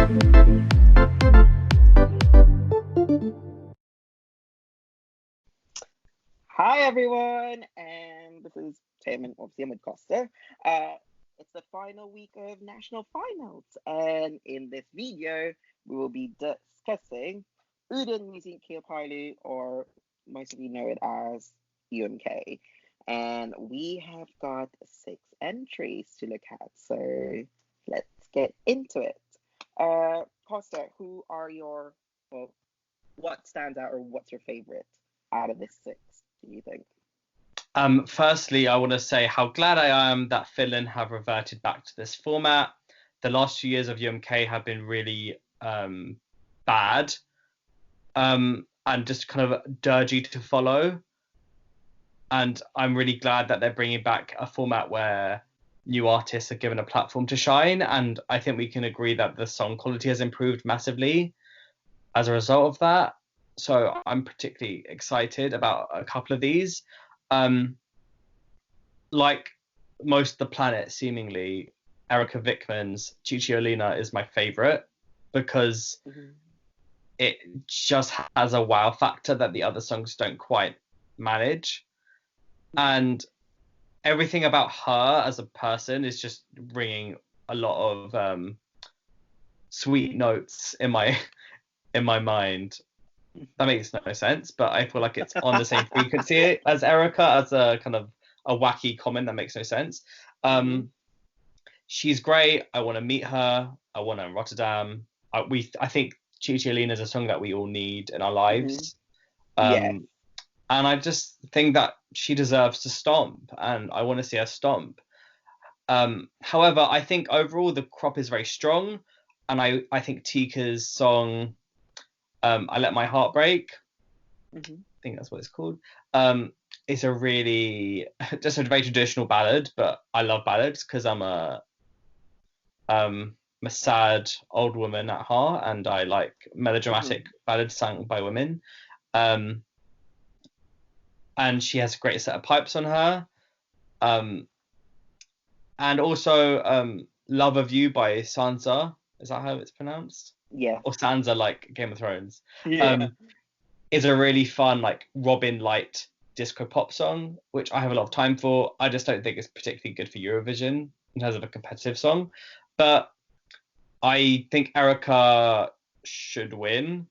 Hi everyone, and this is Tim and obviously I'm with Costa. It's the final week of national finals, and in this video we will be discussing Uuden Musiikin Kilpailu, or most of you know it as UMK. And we have got 6 entries to look at, so let's get into it. Costa, who are your, well, what stands out or what's your favorite out of this 6? Do you think? Firstly, I want to say how glad I am that Finland have reverted back to this format. The last 2 years of UMK have been really bad and just kind of dirgy to follow. And I'm really glad that they're bringing back a format where new artists are given a platform to shine. And I think we can agree that the song quality has improved massively as a result of that. So I'm particularly excited about a couple of these. Like most of the planet, seemingly, Erika Vikman's Cicciolina is my favorite because it just has a wow factor that the other songs don't quite manage. And everything about her as a person is just ringing a lot of sweet notes in my mind. That makes no sense, but I feel like it's on the same frequency as Erika, as a kind of a wacky comment that makes no sense. She's great. I want to meet her. I want her in Rotterdam. I think Cicciolina is a song that we all need in our lives. Yeah. And I just think that she deserves to stomp, and I want to see her stomp. However, I think overall the crop is very strong, and I think Tika's song, I Let My Heart Break, I think that's what it's called, it's a really, just a very traditional ballad, but I love ballads because I'm a sad old woman at heart, and I like melodramatic ballads sung by women. And she has a great set of pipes on her. And also Love of You by Sansa. Is that how it's pronounced? Yeah. Or Sansa, like Game of Thrones. Yeah. Is a really fun, like Robin light disco pop song, which I have a lot of time for. I just don't think it's particularly good for Eurovision in terms of a competitive song. But I think Erika should win.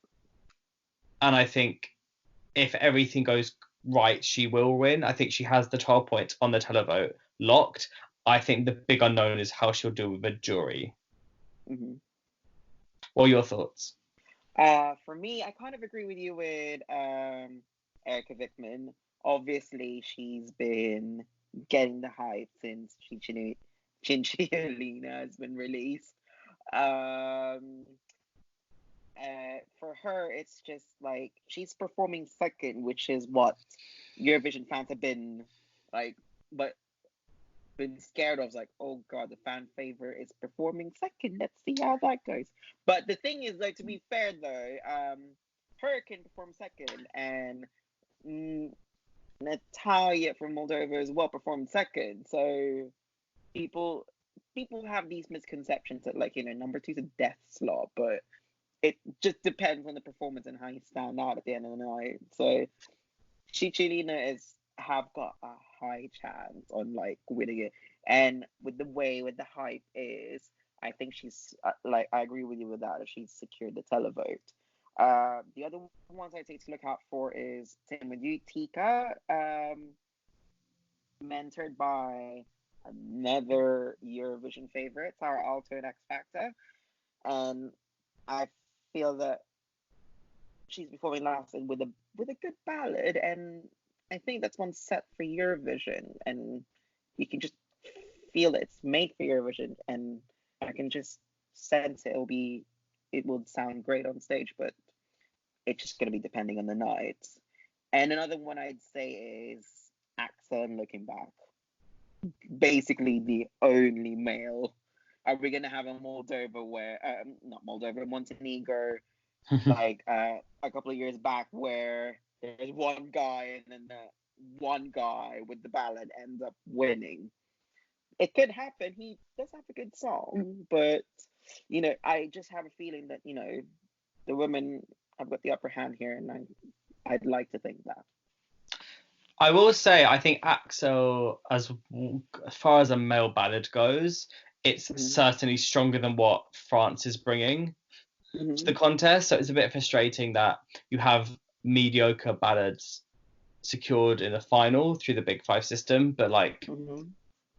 And I think if everything goes right, she will win. I think she has the 12 points on the televote locked. I think the big unknown is how she'll do with the jury. What are your thoughts? For me, I kind of agree with you with Erika Vikman. Obviously, she's been getting the hype since Cicciolina has been released. For her, it's just like she's performing second, which is what Eurovision fans have been like, but been scared of. Like, oh god, the fan favorite is performing second. Let's see how that goes. But the thing is, though, to be fair, though, her can perform second, and Natalia from Moldova as well performed second. So people have these misconceptions that, like, number 2 is a death slot, but it just depends on the performance and how you stand out at the end of the night. So Cicciolina have got a high chance on like winning it, and with the hype is, I think she's like, I agree with you with that. She's secured the televote. The other ones I take to look out for is same with you, Tika, mentored by another Eurovision favorite, Tara Alto and X Factor, and I feel that she's performing last and with a good ballad, and I think that's one set for Eurovision, and you can just feel it's made for Eurovision, and I can just sense it will sound great on stage, but it's just going to be depending on the night. And another one I'd say is AXA and Looking Back. Basically the only male. Are we going to have a Moldova where, not Moldova, Montenegro, like a couple of years back, where there's one guy and then the one guy with the ballad ends up winning? It could happen. He does have a good song, but I just have a feeling that, the women have got the upper hand here, and I'd like to think that. I will say, I think Axel, as far as a male ballad goes, it's certainly stronger than what France is bringing to the contest. So it's a bit frustrating that you have mediocre ballads secured in the final through the Big Five system, but like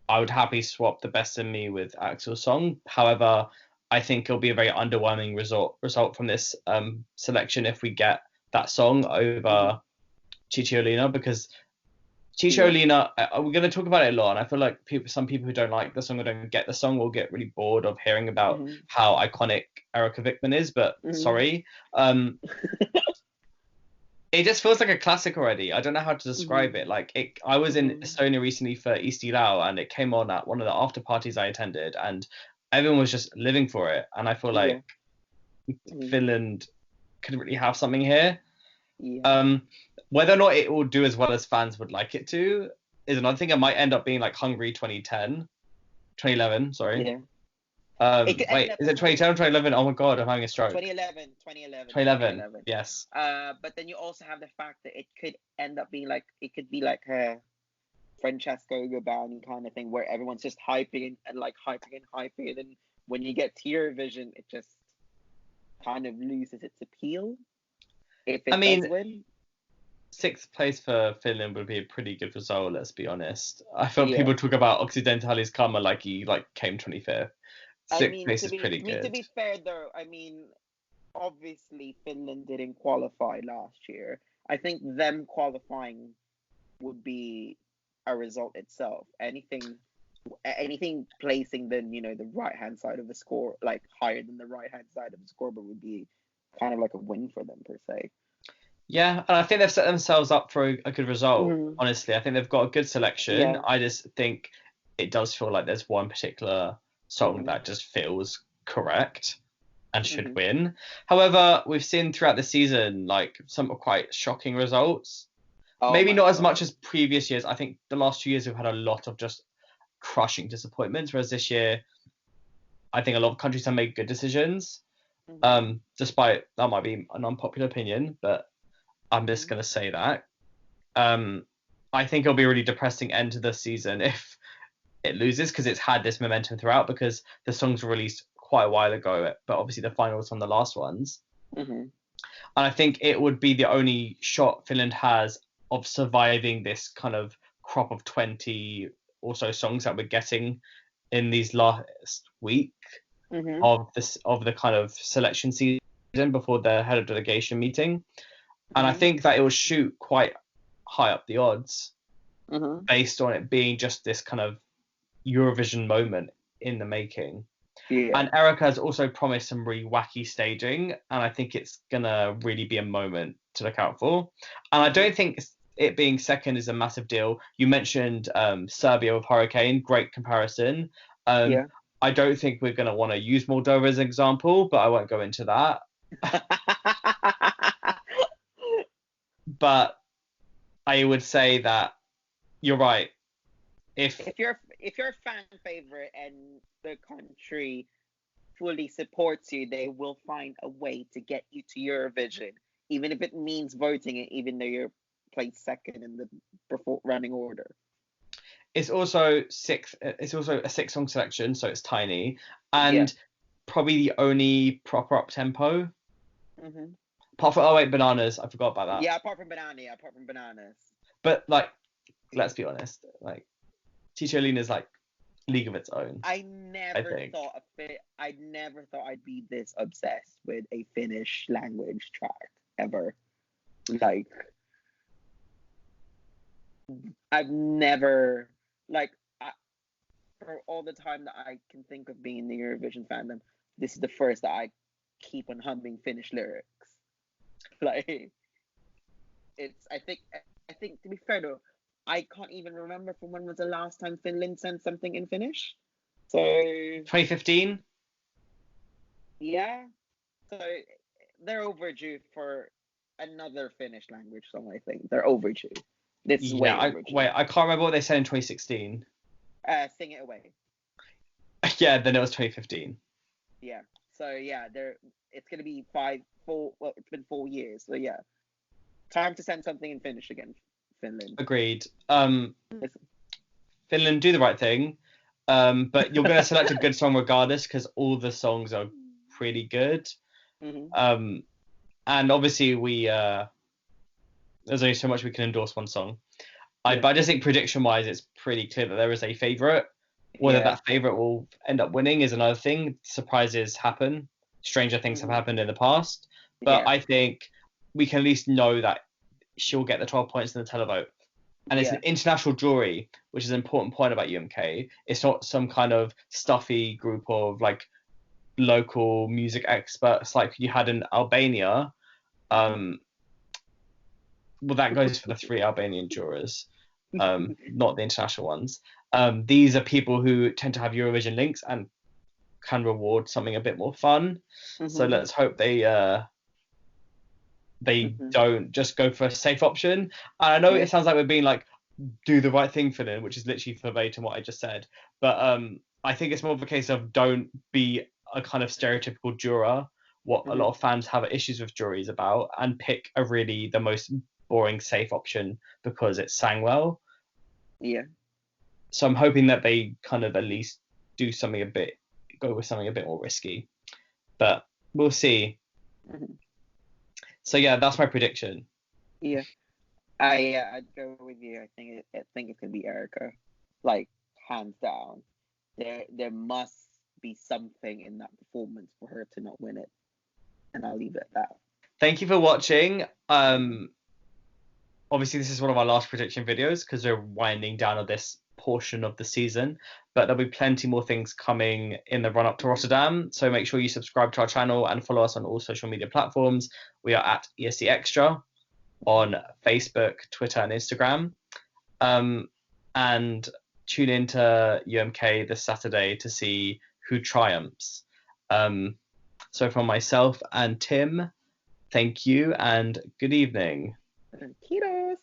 I would happily swap the Best in Me with Axel's song. However, I think it'll be a very underwhelming result from this selection if we get that song over Cicciolina, because Cicciolina, we're going to talk about it a lot, and I feel like some people who don't like the song or don't get the song will get really bored of hearing about how iconic Erika Vikman is, but sorry. It just feels like a classic already. I don't know how to describe it. Like, I was in Estonia recently for ESCXTRA, and it came on at one of the after parties I attended, and everyone was just living for it. And I feel like Finland could really have something here. Yeah. Whether or not it will do as well as fans would like it to is another thing. It might end up being like Hungary 2011, sorry. Yeah. Wait, is it 2010 or 2011? Oh my god, I'm having a stroke. 2011, yes. But then you also have the fact that it could end up being like, it could be like a Francesco Gabani kind of thing where everyone's just hyping and hyping, and when you get to Eurovision, it just kind of loses its appeal. If it does win. 6th place for Finland would be a pretty good result, let's be honest. I feel people talk about Occidentali's karma like he came 25th. 6th place is pretty good. To be fair though, I mean, obviously Finland didn't qualify last year. I think them qualifying would be a result itself. Anything placing the the right hand side of the score, like higher than the right hand side of the scoreboard, would be kind of like a win for them per se. Yeah, and I think they've set themselves up for a good result. Honestly, I think they've got a good selection. Yeah. I just think it does feel like there's one particular song that just feels correct and should win. However, we've seen throughout the season like some quite shocking results. Maybe not as much as previous years. I think the last 2 years we've had a lot of just crushing disappointments, whereas this year I think a lot of countries have made good decisions. Despite that might be an unpopular opinion, but I'm just going to say that. I think it'll be a really depressing end to the season if it loses, because it's had this momentum throughout, because the songs were released quite a while ago, but obviously the final was on the last ones. And I think it would be the only shot Finland has of surviving this kind of crop of 20 or so songs that we're getting in these last week of the kind of selection season before the head of delegation meeting. And I think that it will shoot quite high up the odds based on it being just this kind of Eurovision moment in the making. Yeah. And Erika has also promised some really wacky staging, and I think it's going to really be a moment to look out for. And I don't think it being second is a massive deal. You mentioned Serbia with Hurricane, great comparison. I don't think we're going to want to use Moldova as an example, but I won't go into that. But I would say that you're right. If you're a fan favorite and the country fully supports you, they will find a way to get you to Eurovision, even if it means voting it, even though you're placed second in the running order. It's also sixth. It's also a 6-song selection, so it's tiny, and probably the only proper up tempo. Apart from Bananas, I forgot about that. Yeah, apart from Bananas. But like, let's be honest, like Cicciolina is like league of its own. I never thought I'd be this obsessed with a Finnish language track ever. Like, I've never for all the time that I can think of being in the Eurovision fandom, this is the first that I keep on humming Finnish lyrics. Like, I think to be fair though, I can't even remember from when was the last time Finland sent something in Finnish. So 2015. Yeah. So they're overdue for another Finnish language song. I think they're overdue. This is way overdue. I can't remember what they said in 2016. Sing It Away. Yeah, then it was 2015. Yeah. So yeah, it's gonna be 4. Well, it's been 4 years. So yeah, time to send something and finish again, Finland. Agreed. Listen. Finland, do the right thing. But you're going to select a good song regardless because all the songs are pretty good. Mm-hmm. And obviously there's only so much we can endorse one song. Yeah. But I just think prediction-wise, it's pretty clear that there is a favourite. Whether that favourite will end up winning is another thing. Surprises happen. Stranger things have happened in the past. But I think we can at least know that she'll get the 12 points in the televote. And it's an international jury, which is an important point about UMK. It's not some kind of stuffy group of like local music experts like you had in Albania. Well, that goes for the 3 Albanian jurors, not the international ones. These are people who tend to have Eurovision links and can reward something a bit more fun. So let's hope they don't just go for a safe option. And I know it sounds like we're being like, do the right thing for them, which is literally verbatim what I just said. But I think it's more of a case of don't be a kind of stereotypical juror, what a lot of fans have issues with juries about, and pick the most boring, safe option because it sang well. Yeah. So I'm hoping that they kind of at least go with something a bit more risky. But we'll see. So yeah, that's my prediction. Yeah. I'd go with you. I think it's gonna be Erika, like hands down. There must be something in that performance for her to not win it, and I'll leave it at that. Thank you for watching. Obviously this is one of our last prediction videos because we're winding down on this portion of the season, but there'll be plenty more things coming in the run up to Rotterdam. So make sure you subscribe to our channel and follow us on all social media platforms. We are at ESCXTRA on Facebook, Twitter, and Instagram. And tune into UMK this Saturday to see who triumphs. So from myself and Tim, thank you and good evening. Kiitos.